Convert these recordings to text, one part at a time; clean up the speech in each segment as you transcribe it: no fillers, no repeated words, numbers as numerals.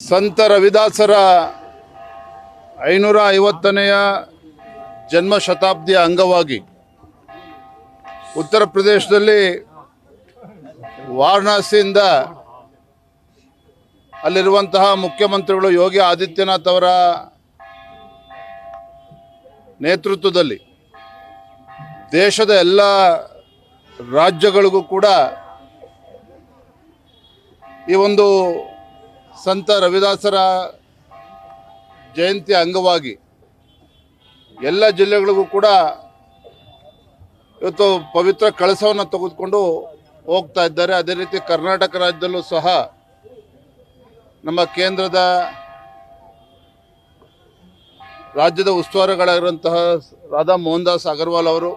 ಸಂತ ರವಿದಾಸರ 550ನೆಯ ಜನ್ಮ ಶತಾಬ್ದಿಯ ಅಂಗವಾಗಿ ಉತ್ತರ ಪ್ರದೇಶದಲ್ಲಿ ವಾರಣಾಸಿಯಿಂದ ಅಲ್ಲಿರುವಂತಹ ಮುಖ್ಯಮಂತ್ರಿಗಳು ಯೋಗಿ ಆದಿತ್ಯನಾಥ್ ಅವರ ನೇತೃತ್ವದಲ್ಲಿ ದೇಶದ ಎಲ್ಲ ರಾಜ್ಯಗಳಿಗೂ ಕೂಡ ಈ ಒಂದು ಸಂತ ರವಿದಾಸರ ಜಯಂತಿ ಅಂಗವಾಗಿ ಎಲ್ಲ ಜಿಲ್ಲೆಗಳಿಗೂ ಕೂಡ ಇವತ್ತು ಪವಿತ್ರ ಕಳಸವನ್ನು ತೆಗೆದುಕೊಂಡು ಹೋಗ್ತಾ ಇದ್ದಾರೆ. ಅದೇ ರೀತಿ ಕರ್ನಾಟಕ ರಾಜ್ಯದಲ್ಲೂ ಸಹ ನಮ್ಮ ಕೇಂದ್ರದ ರಾಜ್ಯದ ಉಸ್ತುವಾರಿಗಳಾಗಿರುವಂತಹ ರಾಧಾ ಮೋಹನ್ ದಾಸ್ ಅಗರ್ವಾಲ್ ಅವರು,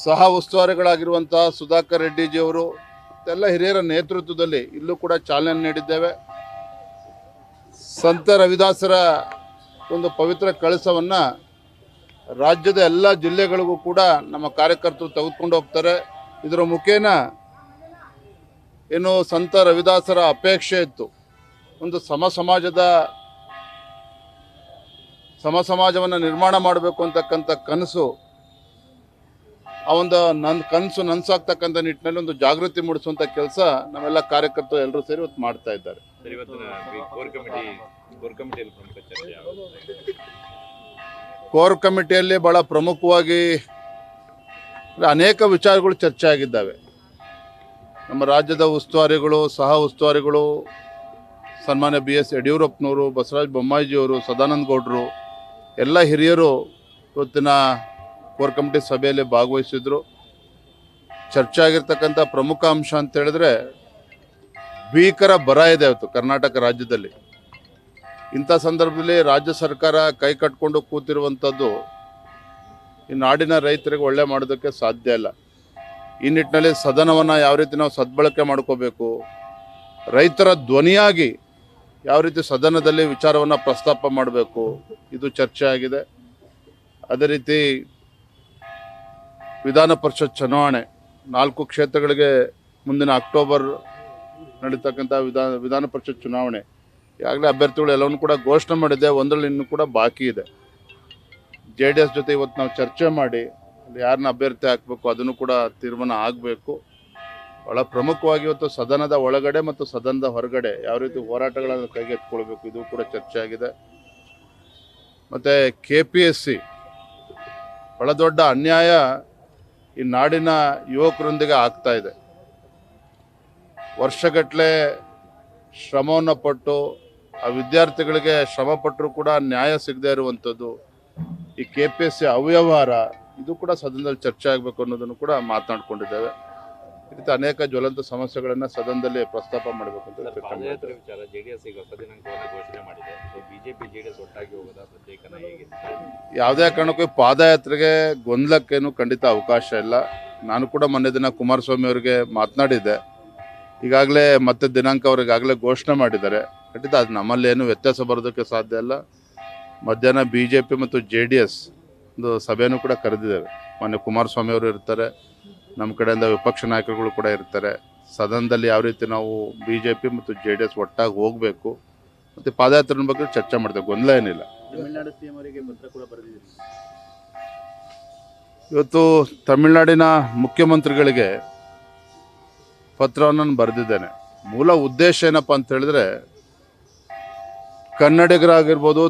ಸಹ ಉಸ್ತುವಾರಿಗಳಾಗಿರುವಂತಹ ಸುಧಾಕರ್ ರೆಡ್ಡಿಜಿಯವರು ಎಲ್ಲ ಹಿರಿಯರ ನೇತೃತ್ವದಲ್ಲಿ ಇಲ್ಲೂ ಕೂಡ ಚಾಲನೆ ನೀಡಿದ್ದೇವೆ. ಸಂತ ರವಿದಾಸರ ಒಂದು ಪವಿತ್ರ ಕಳಸವನ್ನು ರಾಜ್ಯದ ಎಲ್ಲ ಜಿಲ್ಲೆಗಳಿಗೂ ಕೂಡ ನಮ್ಮ ಕಾರ್ಯಕರ್ತರು ತೆಗೆದುಕೊಂಡು ಹೋಗ್ತಾರೆ. ಇದರ ಮುಖೇನ ಏನು ಸಂತ ರವಿದಾಸರ ಅಪೇಕ್ಷೆ ಇತ್ತು, ಒಂದು ಸಮಾಜವನ್ನು ನಿರ್ಮಾಣ ಮಾಡಬೇಕು ಅಂತಕ್ಕಂಥ ಕನಸು, ಆ ಒಂದು ಕನಸು ನನಸಾಗ್ತಕ್ಕಂಥ ನಿಟ್ಟಿನಲ್ಲಿ ಒಂದು ಜಾಗೃತಿ ಮೂಡಿಸುವಂಥ ಕೆಲಸ ನಮ್ಮೆಲ್ಲ ಕಾರ್ಯಕರ್ತರು ಎಲ್ಲರೂ ಸೇರಿ ಇವತ್ತು ಮಾಡ್ತಾ ಇದ್ದಾರೆ. ಕೋರ್ ಕಮಿಟಿಯಲ್ಲಿ ಬಹಳ ಪ್ರಮುಖವಾಗಿ ಅನೇಕ ವಿಚಾರಗಳು ಚರ್ಚೆ ಆಗಿದ್ದಾವೆ. ನಮ್ಮ ರಾಜ್ಯದ ಉಸ್ತುವಾರಿಗಳು, ಸಹ ಉಸ್ತುವಾರಿಗಳು, ಸನ್ಮಾನ್ಯ BS ಯಡಿಯೂರಪ್ಪನವರು, ಬಸವರಾಜ ಬೊಮ್ಮಾಯಿಜಿಯವರು, ಸದಾನಂದ ಗೌಡರು ಎಲ್ಲ ಹಿರಿಯರು ಇವತ್ತಿನ ಕೋರ್ ಕಮಿಟಿ ಸಭೆಯಲ್ಲಿ ಭಾಗವಹಿಸಿದ್ರು. ಚರ್ಚೆ ಆಗಿರ್ತಕ್ಕಂಥ ಪ್ರಮುಖ ಅಂಶ ಅಂತ ಹೇಳಿದ್ರೆ ಭೀಕರ ಬರ ಇದೆ ಇವತ್ತು ಕರ್ನಾಟಕ ರಾಜ್ಯದಲ್ಲಿ. ಇಂಥ ಸಂದರ್ಭದಲ್ಲಿ ರಾಜ್ಯ ಸರ್ಕಾರ ಕೈ ಕಟ್ಕೊಂಡು ಕೂತಿರುವಂಥದ್ದು ಈ ನಾಡಿನ ರೈತರಿಗೆ ಒಳ್ಳೆ ಮಾಡೋದಕ್ಕೆ ಸಾಧ್ಯ ಇಲ್ಲ. ಈ ನಿಟ್ಟಿನಲ್ಲಿ ಸದನವನ್ನು ಯಾವ ರೀತಿ ನಾವು ಸದ್ಬಳಕೆ ಮಾಡ್ಕೋಬೇಕು, ರೈತರ ಧ್ವನಿಯಾಗಿ ಯಾವ ರೀತಿ ಸದನದಲ್ಲಿ ವಿಚಾರವನ್ನು ಪ್ರಸ್ತಾಪ ಮಾಡಬೇಕು, ಇದು ಚರ್ಚೆ ಆಗಿದೆ. ಅದೇ ರೀತಿ ವಿಧಾನ ಪರಿಷತ್ ಚುನಾವಣೆ 4 ಕ್ಷೇತ್ರಗಳಿಗೆ ಮುಂದಿನ ಅಕ್ಟೋಬರ್ ನಡೀತಕ್ಕಂಥ ವಿಧಾನ ಪರಿಷತ್ ಚುನಾವಣೆ ಈಗಾಗಲೇ ಅಭ್ಯರ್ಥಿಗಳು ಎಲ್ಲವನ್ನು ಕೂಡ ಘೋಷಣೆ ಮಾಡಿದೆ. ಒಂದರಲ್ಲಿ ಇನ್ನೂ ಕೂಡ ಬಾಕಿ ಇದೆ. JDS ಜೊತೆ ಇವತ್ತು ನಾವು ಚರ್ಚೆ ಮಾಡಿ ಅಲ್ಲಿ ಯಾರನ್ನ ಅಭ್ಯರ್ಥಿ ಹಾಕಬೇಕು ಅದನ್ನು ಕೂಡ ತೀರ್ಮಾನ ಆಗಬೇಕು. ಭಾಳ ಪ್ರಮುಖವಾಗಿ ಇವತ್ತು ಸದನದ ಒಳಗಡೆ ಮತ್ತು ಸದನದ ಹೊರಗಡೆ ಯಾವ ರೀತಿ ಹೋರಾಟಗಳನ್ನು ಕೈಗೆತ್ತಿಕೊಳ್ಬೇಕು ಇದು ಕೂಡ ಚರ್ಚೆ ಆಗಿದೆ. ಮತ್ತು KPSC ಬಹಳ ದೊಡ್ಡ ಅನ್ಯಾಯ ಈ ನಾಡಿನ ಯುವಕರೊಂದಿಗೆ ಆಗ್ತಾ ಇದೆ. ವರ್ಷಗಟ್ಟಲೆ ಶ್ರಮವನ್ನು ಪಟ್ಟು ಆ ವಿದ್ಯಾರ್ಥಿಗಳಿಗೆ ಶ್ರಮ ಪಟ್ಟರೂ ಕೂಡ ನ್ಯಾಯ ಸಿಗದೇ ಇರುವಂಥದ್ದು, ಈ KPSC ಅವ್ಯವಹಾರ, ಇದು ಕೂಡ ಸದನದಲ್ಲಿ ಚರ್ಚೆ ಆಗಬೇಕು ಅನ್ನೋದನ್ನು ಕೂಡ ಮಾತನಾಡ್ಕೊಂಡಿದ್ದೇವೆ. ಈ ರೀತಿ ಅನೇಕ ಜ್ವಲಂತ ಸಮಸ್ಯೆಗಳನ್ನು ಸದನದಲ್ಲಿ ಪ್ರಸ್ತಾಪ ಮಾಡಬೇಕು ಅಂತ ಯಾವುದೇ ಕಾರಣಕ್ಕೂ ಪಾದಯಾತ್ರೆಗೆ ಗೊಂದಲಕ್ಕೇನು ಖಂಡಿತ ಅವಕಾಶ ಇಲ್ಲ. ನಾನು ಕೂಡ ಮೊನ್ನೆ ದಿನ ಕುಮಾರಸ್ವಾಮಿ ಅವರಿಗೆ ಮಾತನಾಡಿದ್ದೆ. ಈಗಾಗಲೇ ಮತ್ತೆ ದಿನಾಂಕ ಅವ್ರಿಗಾಗಲೇ ಘೋಷಣೆ ಮಾಡಿದ್ದಾರೆ. ಖಂಡಿತ ಅದು ನಮ್ಮಲ್ಲಿ ಏನು ವ್ಯತ್ಯಾಸ ಬರೋದಕ್ಕೆ ಸಾಧ್ಯ ಇಲ್ಲ. ಮಧ್ಯಾಹ್ನ BJP ಮತ್ತು JDS ಒಂದು ಸಭೆಯನ್ನು ಕೂಡ ಕರೆದಿದ್ದೇವೆ. ಮೊನ್ನೆ ಕುಮಾರಸ್ವಾಮಿ ಅವರು ಇರ್ತಾರೆ, ನಮ್ಮ ಕಡೆಯಿಂದ ವಿಪಕ್ಷ ನಾಯಕರುಗಳು ಕೂಡ ಇರ್ತಾರೆ. ಸದನದಲ್ಲಿ ಯಾವ ರೀತಿ ನಾವು BJP ಮತ್ತು JDS ಒಟ್ಟಾಗಿ ಹೋಗಬೇಕು ಮತ್ತು ಪಾದಯಾತ್ರೆ ಬಗ್ಗೆ ಚರ್ಚೆ ಮಾಡ್ತೇವೆ. ಗೊಂದಲ ಏನಿಲ್ಲ. ತಮಿಳುನಾಡು CM ಅವರಿಗೆ ಪತ್ರ ಕೂಡ ಬರೆದಿದ್ದೀರಿ. ಇವತ್ತು ತಮಿಳುನಾಡಿನ ಮುಖ್ಯಮಂತ್ರಿಗಳಿಗೆ ಪತ್ರವನ್ನು ಬರೆದಿದ್ದೇನೆ. ಮೂಲ ಉದ್ದೇಶ ಏನಪ್ಪ ಅಂತ ಹೇಳಿದ್ರೆ, ಕನ್ನಡಿಗರಾಗಿರ್ಬೋದು,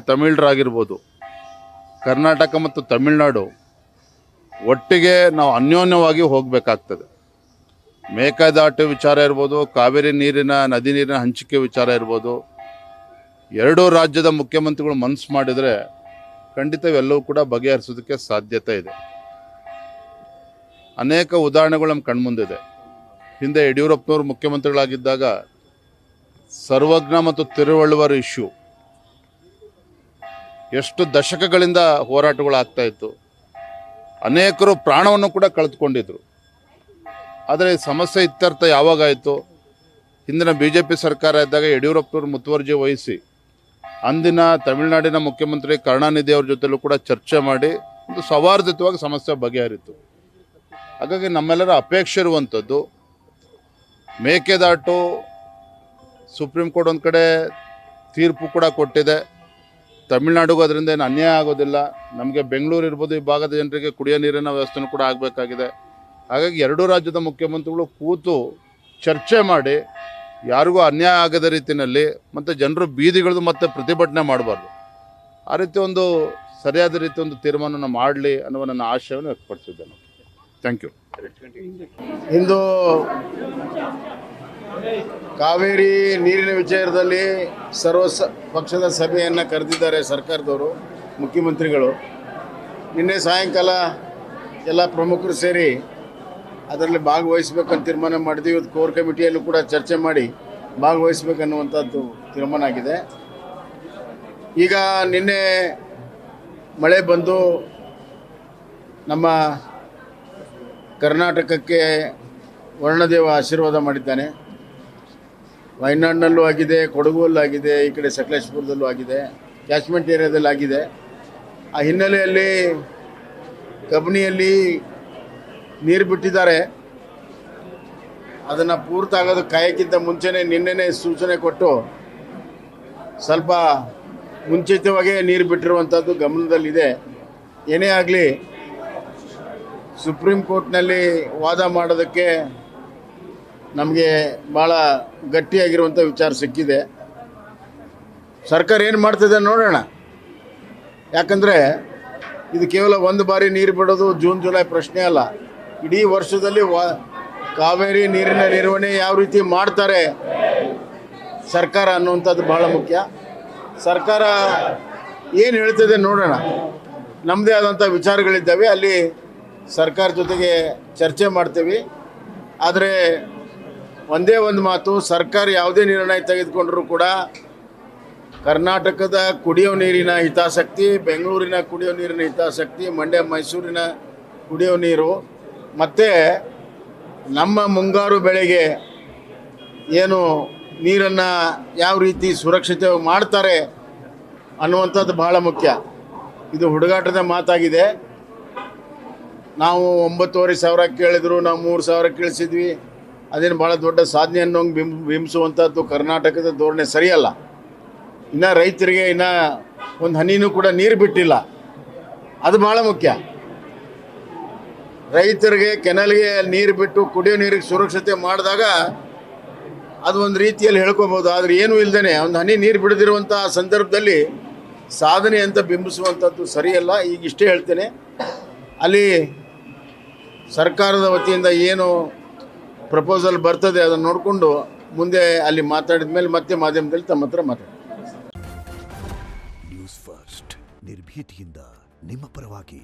ತಮಿಳರಾಗಿರ್ಬೋದು, ಕರ್ನಾಟಕ ಮತ್ತು ತಮಿಳುನಾಡು ಒಟ್ಟಿಗೆ ನಾವು ಅನ್ಯೋನ್ಯವಾಗಿ ಹೋಗಬೇಕಾಗ್ತದೆ. ಮೇಕೆದಾಟು ವಿಚಾರ ಇರ್ಬೋದು, ಕಾವೇರಿ ನದಿ ನೀರಿನ ಹಂಚಿಕೆ ವಿಚಾರ ಇರ್ಬೋದು, ಎರಡೂ ರಾಜ್ಯದ ಮುಖ್ಯಮಂತ್ರಿಗಳು ಮನಸ್ಸು ಮಾಡಿದರೆ ಖಂಡಿತ ಇವೆಲ್ಲವೂ ಕೂಡ ಬಗೆಹರಿಸೋದಕ್ಕೆ ಸಾಧ್ಯತೆ ಇದೆ. ಅನೇಕ ಉದಾಹರಣೆಗಳು ನಮ್ಮ ಕಣ್ಮುಂದಿದೆ. ಹಿಂದೆ ಯಡಿಯೂರಪ್ಪನವರು ಮುಖ್ಯಮಂತ್ರಿಗಳಾಗಿದ್ದಾಗ ಸರ್ವಜ್ಞ ಮತ್ತು ತಿರುವಳ್ಳುವರ್ ಇಶ್ಯೂ ಎಷ್ಟು ದಶಕಗಳಿಂದ ಹೋರಾಟಗಳಾಗ್ತಾ ಇತ್ತು. ಅನೇಕರು ಪ್ರಾಣವನ್ನು ಕೂಡ ಕಳೆದುಕೊಂಡಿದ್ರು. ಆದರೆ ಸಮಸ್ಯೆ ಇತ್ಯರ್ಥ ಯಾವಾಗಾಯಿತು? ಹಿಂದಿನ BJP ಸರ್ಕಾರ ಇದ್ದಾಗ ಯಡಿಯೂರಪ್ಪನವರು ಮುತುವರ್ಜಿ ವಹಿಸಿ ಅಂದಿನ ತಮಿಳುನಾಡಿನ ಮುಖ್ಯಮಂತ್ರಿ ಕರುಣಾನಿಧಿ ಅವ್ರ ಜೊತೆಲೂ ಕೂಡ ಚರ್ಚೆ ಮಾಡಿ ಒಂದು ಸೌಹಾರ್ದಯುತವಾಗಿ ಸಮಸ್ಯೆ ಬಗೆಹರಿತು. ಹಾಗಾಗಿ ನಮ್ಮೆಲ್ಲರ ಅಪೇಕ್ಷೆ ಇರುವಂಥದ್ದು ಮೇಕೆದಾಟು ಸುಪ್ರೀಂ ಕೋರ್ಟ್ ಒಂದು ಕಡೆ ತೀರ್ಪು ಕೂಡ ಕೊಟ್ಟಿದೆ. ತಮಿಳ್ನಾಡಿಗೂ ಅದರಿಂದ ಏನು ಅನ್ಯಾಯ ಆಗೋದಿಲ್ಲ. ನಮಗೆ ಬೆಂಗಳೂರು ಇರ್ಬೋದು, ಈ ಭಾಗದ ಜನರಿಗೆ ಕುಡಿಯೋ ನೀರಿನ ವ್ಯವಸ್ಥೆನೂ ಕೂಡ ಆಗಬೇಕಾಗಿದೆ. ಹಾಗಾಗಿ ಎರಡೂ ರಾಜ್ಯದ ಮುಖ್ಯಮಂತ್ರಿಗಳು ಕೂತು ಚರ್ಚೆ ಮಾಡಿ ಯಾರಿಗೂ ಅನ್ಯಾಯ ಆಗದ ರೀತಿಯಲ್ಲಿ ಮತ್ತು ಜನರು ಬೀದಿಗಿಳಿದು ಮತ್ತೆ ಪ್ರತಿಭಟನೆ ಮಾಡಬಾರ್ದು. ಆ ರೀತಿ ಒಂದು ಸರಿಯಾದ ರೀತಿ ಒಂದು ತೀರ್ಮಾನವನ್ನು ಮಾಡಲಿ ಅನ್ನುವ ನನ್ನ ಆಶಯವನ್ನು ವ್ಯಕ್ತಪಡಿಸಿದ್ದೇನೆ. Thank you. ಇಂದು ಕಾವೇರಿ ನೀರಿನ ವಿಚಾರದಲ್ಲಿ ಸರ್ವ ಪಕ್ಷದ ಸಭೆಯನ್ನು ಕರೆದಿದ್ದಾರೆ ಸರ್ಕಾರದವರು, ಮುಖ್ಯಮಂತ್ರಿಗಳು. ನಿನ್ನೆ ಸಾಯಂಕಾಲ ಎಲ್ಲ ಪ್ರಮುಖರು ಸೇರಿ ಅದರಲ್ಲಿ ಭಾಗವಹಿಸಬೇಕಂತ ತೀರ್ಮಾನ ಮಾಡಿದ್ವಿ. ಇವತ್ತು ಕೋರ್ ಕಮಿಟಿಯಲ್ಲೂ ಕೂಡ ಚರ್ಚೆ ಮಾಡಿ ಭಾಗವಹಿಸಬೇಕನ್ನುವಂಥದ್ದು ತೀರ್ಮಾನ ಆಗಿದೆ. ಈಗ ನಿನ್ನೆ ಮಳೆ ಬಂದು ನಮ್ಮ ಕರ್ನಾಟಕಕ್ಕೆ ವರ್ಣದೇವ ಆಶೀರ್ವಾದ ಮಾಡಿದ್ದಾನೆ. ವಯನಾಡಿನಲ್ಲೂ ಆಗಿದೆ, ಕೊಡಗಲ್ಲೂ ಆಗಿದೆ, ಈ ಕಡೆ ಸಕಲೇಶಪುರದಲ್ಲೂ ಆಗಿದೆ, ಕ್ಯಾಚ್ಮೆಂಟ್ ಏರಿಯಾದಲ್ಲಿ ಆಗಿದೆ. ಆ ಹಿನ್ನೆಲೆಯಲ್ಲಿ ಕಬಿನಿಯಲ್ಲಿ ನೀರು ಬಿಟ್ಟಿದ್ದಾರೆ. ಅದನ್ನು ಪೂರ್ತಾಗೋದು ಕಾಯಕ್ಕಿಂತ ಮುಂಚೆನೇ ನಿನ್ನೆನೇ ಸೂಚನೆ ಕೊಟ್ಟು ಸ್ವಲ್ಪ ಮುಂಚಿತವಾಗೇ ನೀರು ಬಿಟ್ಟಿರುವಂಥದ್ದು ಗಮನದಲ್ಲಿದೆ. ಏನೇ ಆಗಲಿ, ಸುಪ್ರೀಂ ಕೋರ್ಟ್ನಲ್ಲಿ ವಾದ ಮಾಡೋದಕ್ಕೆ ನಮಗೆ ಭಾಳ ಗಟ್ಟಿಯಾಗಿರುವಂಥ ವಿಚಾರ ಸಿಕ್ಕಿದೆ. ಸರ್ಕಾರ ಏನು ಮಾಡ್ತಿದೆ ನೋಡೋಣ. ಯಾಕಂದರೆ ಇದು ಕೇವಲ ಒಂದು ಬಾರಿ ನೀರು ಬಿಡೋದು ಜೂನ್ ಜುಲೈ ಪ್ರಶ್ನೆ ಅಲ್ಲ. ಇಡೀ ವರ್ಷದಲ್ಲಿ ಕಾವೇರಿ ನೀರಿನ ನಿರ್ವಹಣೆ ಯಾವ ರೀತಿ ಮಾಡ್ತಾರೆ ಸರ್ಕಾರ ಅನ್ನುವಂಥದ್ದು ಭಾಳ ಮುಖ್ಯ. ಸರ್ಕಾರ ಏನು ಹೇಳ್ತದೆ ನೋಡೋಣ. ನಮ್ಮದೇ ಆದಂಥ ವಿಚಾರಗಳಿದ್ದಾವೆ, ಅಲ್ಲಿ ಸರ್ಕಾರ ಜೊತೆಗೆ ಚರ್ಚೆ ಮಾಡ್ತೀವಿ. ಆದರೆ ಒಂದೇ ಒಂದು ಮಾತು, ಸರ್ಕಾರ ಯಾವುದೇ ನಿರ್ಣಯ ತೆಗೆದುಕೊಂಡರೂ ಕೂಡ ಕರ್ನಾಟಕದ ಕುಡಿಯೋ ನೀರಿನ ಹಿತಾಸಕ್ತಿ, ಬೆಂಗಳೂರಿನ ಕುಡಿಯೋ ನೀರಿನ ಹಿತಾಸಕ್ತಿ, ಮಂಡ್ಯ ಮೈಸೂರಿನ ಕುಡಿಯೋ ನೀರು ಮತ್ತು ನಮ್ಮ ಮುಂಗಾರು ಬೆಳೆಗೆ ಏನು ನೀರನ್ನು ಯಾವ ರೀತಿ ಸುರಕ್ಷಿತ ಮಾಡ್ತಾರೆ ಅನ್ನುವಂಥದ್ದು ಭಾಳ ಮುಖ್ಯ. ಇದು ಹುಡುಗಾಟದ ಮಾತಾಗಿದೆ. ನಾವು 9,500 ಕೇಳಿದ್ರು, ನಾವು 3,000 ಕೇಳಿಸಿದ್ವಿ. ಅದೇನು ಭಾಳ ದೊಡ್ಡ ಸಾಧನೆ ಅನ್ನೋಂಗೆ ಬಿಂಬಿಸುವಂಥದ್ದು ಕರ್ನಾಟಕದ ಧೋರಣೆ ಸರಿಯಲ್ಲ. ಇನ್ನು ರೈತರಿಗೆ ಇನ್ನೂ ಒಂದು ಹನಿನೂ ಕೂಡ ನೀರು ಬಿಟ್ಟಿಲ್ಲ, ಅದು ಭಾಳ ಮುಖ್ಯ. ರೈತರಿಗೆ ಕೆನಲ್ಗೆ ನೀರು ಬಿಟ್ಟು ಕುಡಿಯೋ ನೀರಿಗೆ ಸುರಕ್ಷತೆ ಮಾಡಿದಾಗ ಅದು ಒಂದು ರೀತಿಯಲ್ಲಿ ಹೇಳ್ಕೋಬೋದು. ಆದರೆ ಏನೂ ಇಲ್ಲದೇ ಒಂದು ಹನಿ ನೀರು ಬಿಡದಿರುವಂಥ ಸಂದರ್ಭದಲ್ಲಿ ಸಾಧನೆ ಅಂತ ಬಿಂಬಿಸುವಂಥದ್ದು ಸರಿಯಲ್ಲ. ಈಗ ಇಷ್ಟೇ ಹೇಳ್ತೇನೆ, ಅಲ್ಲಿ ಸರ್ಕಾರದ ವತಿಯಿಂದ ಏನು ಪ್ರಪೋಸಲ್ ಬರ್ತದೆ ಅದನ್ನು ನೋಡಿಕೊಂಡು ಮುಂದೆ ಅಲ್ಲಿ ಮಾತಾಡಿದ ಮೇಲೆ ಮತ್ತೆ ಮಾಧ್ಯಮದಲ್ಲಿ ತಮ್ಮ ಹತ್ರ ಮಾತಾಡಿ. ನ್ಯೂಸ್ ಫಸ್ಟ್ ನಿರ್ಭೀತಿಯಿಂದ ನಿಮ್ಮ ಪರವಾಗಿ.